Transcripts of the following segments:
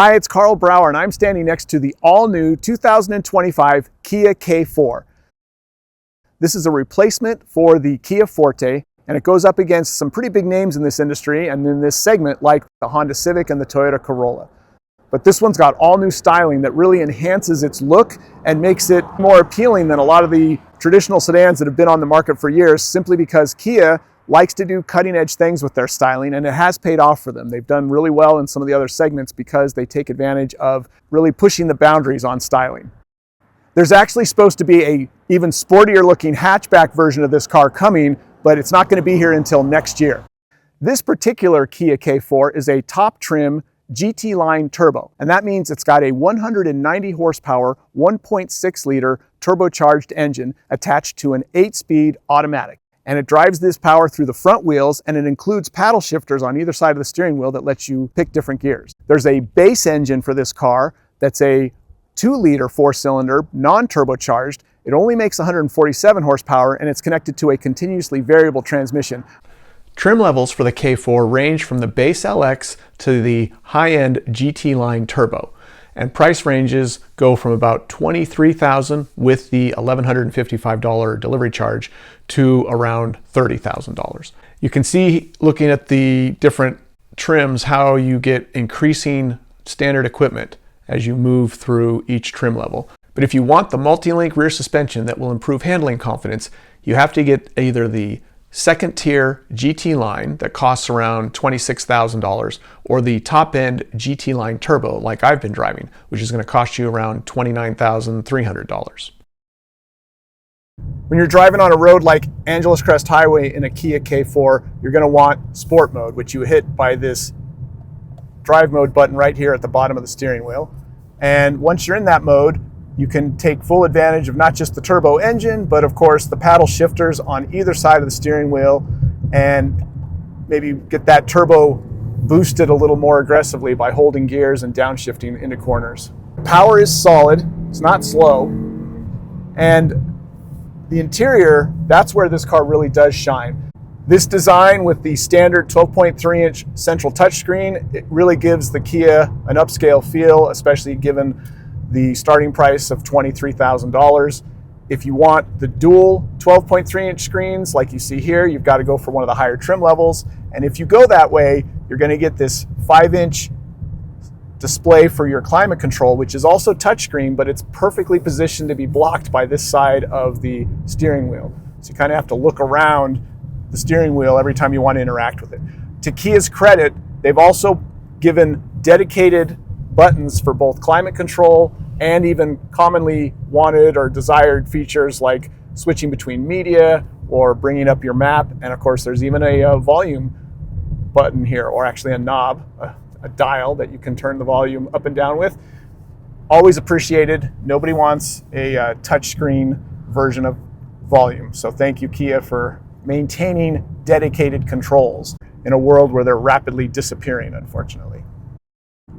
Hi, it's Carl Brower, and I'm standing next to the all-new 2025 Kia K4. This is a replacement for the Kia Forte, and it goes up against some pretty big names in this industry and in this segment, like the Honda Civic and the Toyota Corolla. But this one's got all new styling that really enhances its look and makes it more appealing than a lot of the traditional sedans that have been on the market for years, simply because Kia likes to do cutting-edge things with their styling, and it has paid off for them. They've done really well in some of the other segments because they take advantage of really pushing the boundaries on styling. There's actually supposed to be a even sportier looking hatchback version of this car coming, but it's not going to be here until next year. This particular Kia K4 is a top trim GT line turbo, and that means it's got a 190 horsepower, 1.6 liter turbocharged engine attached to an 8-speed automatic. And it drives this power through the front wheels, and it includes paddle shifters on either side of the steering wheel that lets you pick different gears. There's a base engine for this car that's a 2-liter 4-cylinder, non-turbocharged. It only makes 147 horsepower, and it's connected to a continuously variable transmission. Trim levels for the K4 range from the base LX to the high-end GT line turbo, and price ranges go from about $23,000 with the $1,155 delivery charge to around $30,000. You can see, looking at the different trims, how you get increasing standard equipment as you move through each trim level. But if you want the multi-link rear suspension that will improve handling confidence, you have to get either the second tier GT line that costs around $26,000, or the top end GT line turbo like I've been driving, which is going to cost you around $29,300. When you're driving on a road like Angeles Crest Highway in a Kia K4, you're going to want sport mode, which you hit by this drive mode button right here at the bottom of the steering wheel. And once you're in that mode, you can take full advantage of not just the turbo engine, but of course the paddle shifters on either side of the steering wheel, and maybe get that turbo boosted a little more aggressively by holding gears and downshifting into corners. Power is solid, it's not slow, and the interior, that's where this car really does shine. This design with the standard 12.3-inch central touchscreen, it really gives the Kia an upscale feel, especially given the starting price of $23,000. If you want the dual 12.3-inch screens like you see here, you've got to go for one of the higher trim levels. And if you go that way, you're going to get this 5-inch display for your climate control, which is also touchscreen, but it's perfectly positioned to be blocked by this side of the steering wheel. So you kind of have to look around the steering wheel every time you want to interact with it. To Kia's credit, they've also given dedicated buttons for both climate control and even commonly wanted or desired features like switching between media or bringing up your map. And of course, there's even a volume button here, or actually a knob, a dial that you can turn the volume up and down with. Always appreciated. Nobody wants a touchscreen version of volume. So thank you, Kia, for maintaining dedicated controls in a world where they're rapidly disappearing, unfortunately.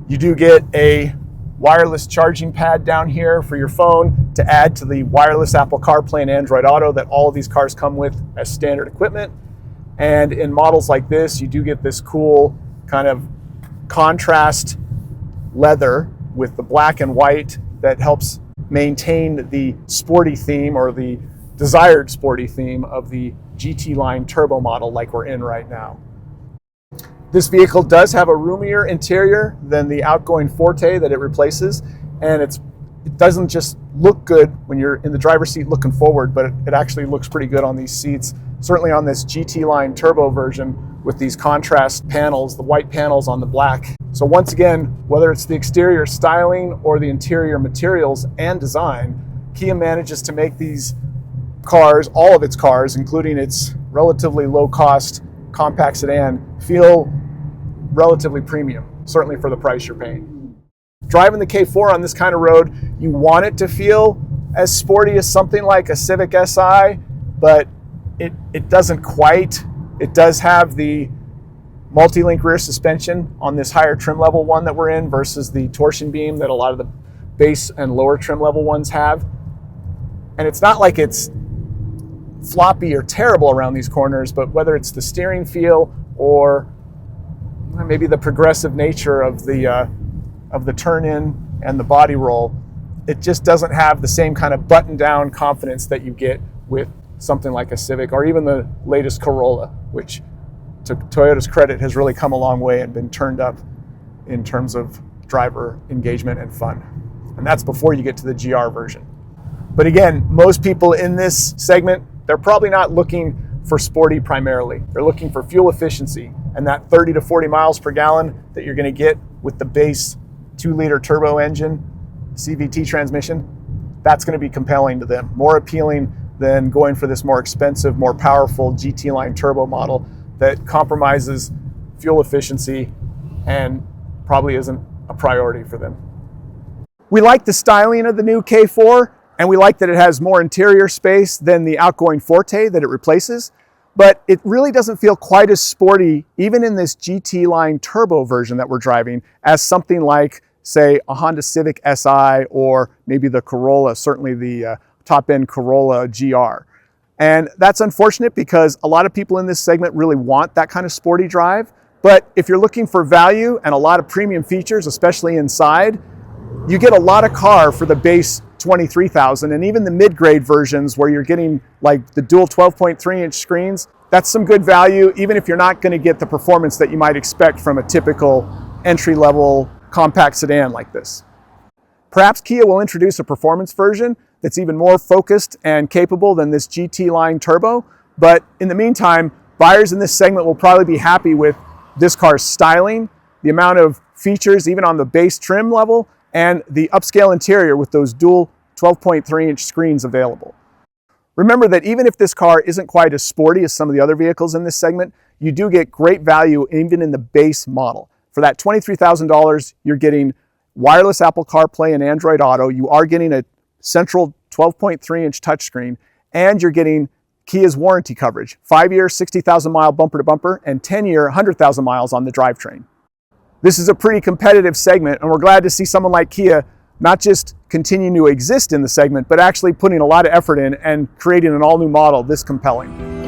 You do get a wireless charging pad down here for your phone to add to the wireless Apple CarPlay and Android Auto that all of these cars come with as standard equipment. And in models like this, you do get this cool kind of contrast leather with the black and white that helps maintain the sporty theme, or the desired sporty theme, of the GT line turbo model like we're in right now. This vehicle does have a roomier interior than the outgoing Forte that it replaces, and it doesn't just look good when you're in the driver's seat looking forward, but it actually looks pretty good on these seats, certainly on this GT line turbo version with these contrast panels, the white panels on the black. So once again, whether it's the exterior styling or the interior materials and design, Kia manages to make these cars, all of its cars, including its relatively low-cost compact sedan, feel relatively premium, certainly for the price you're paying. Driving the K4 on this kind of road, you want it to feel as sporty as something like a Civic Si, but it doesn't quite. It does have the multi-link rear suspension on this higher trim level one that we're in versus the torsion beam that a lot of the base and lower trim level ones have. And it's not like it's floppy or terrible around these corners, but whether it's the steering feel or maybe the progressive nature of the of the turn-in and the body roll, it just doesn't have the same kind of button-down confidence that you get with something like a Civic or even the latest Corolla, which, to Toyota's credit, has really come a long way and been turned up in terms of driver engagement and fun. And that's before you get to the GR version. But again, most people in this segment, they're probably not looking for sporty primarily. They're looking for fuel efficiency, and that 30 to 40 miles per gallon that you're going to get with the base 2-liter turbo engine, CVT transmission, that's going to be compelling to them. More appealing than going for this more expensive, more powerful GT line turbo model that compromises fuel efficiency and probably isn't a priority for them. We like the styling of the new K4, and we like that it has more interior space than the outgoing Forte that it replaces, but it really doesn't feel quite as sporty, even in this GT line turbo version that we're driving, as something like, say, a Honda Civic Si or maybe the Corolla, certainly the top-end Corolla GR. And that's unfortunate because a lot of people in this segment really want that kind of sporty drive, but if you're looking for value and a lot of premium features, especially inside, you get a lot of car for the base $23,000, and even the mid-grade versions where you're getting like the dual 12.3-inch screens, that's some good value, even if you're not going to get the performance that you might expect from a typical entry-level compact sedan like this. Perhaps Kia will introduce a performance version that's even more focused and capable than this GT line turbo, but in the meantime, buyers in this segment will probably be happy with this car's styling, the amount of features even on the base trim level, and the upscale interior with those dual 12.3-inch screens available. Remember that even if this car isn't quite as sporty as some of the other vehicles in this segment, you do get great value even in the base model. For that $23,000, you're getting wireless Apple CarPlay and Android Auto, you are getting a central 12.3-inch touchscreen, and you're getting Kia's warranty coverage, 5-year, 60,000-mile bumper-to-bumper, and 10-year, 100,000 miles on the drivetrain. This is a pretty competitive segment, and we're glad to see someone like Kia not just continue to exist in the segment, but actually putting a lot of effort in and creating an all-new model this compelling.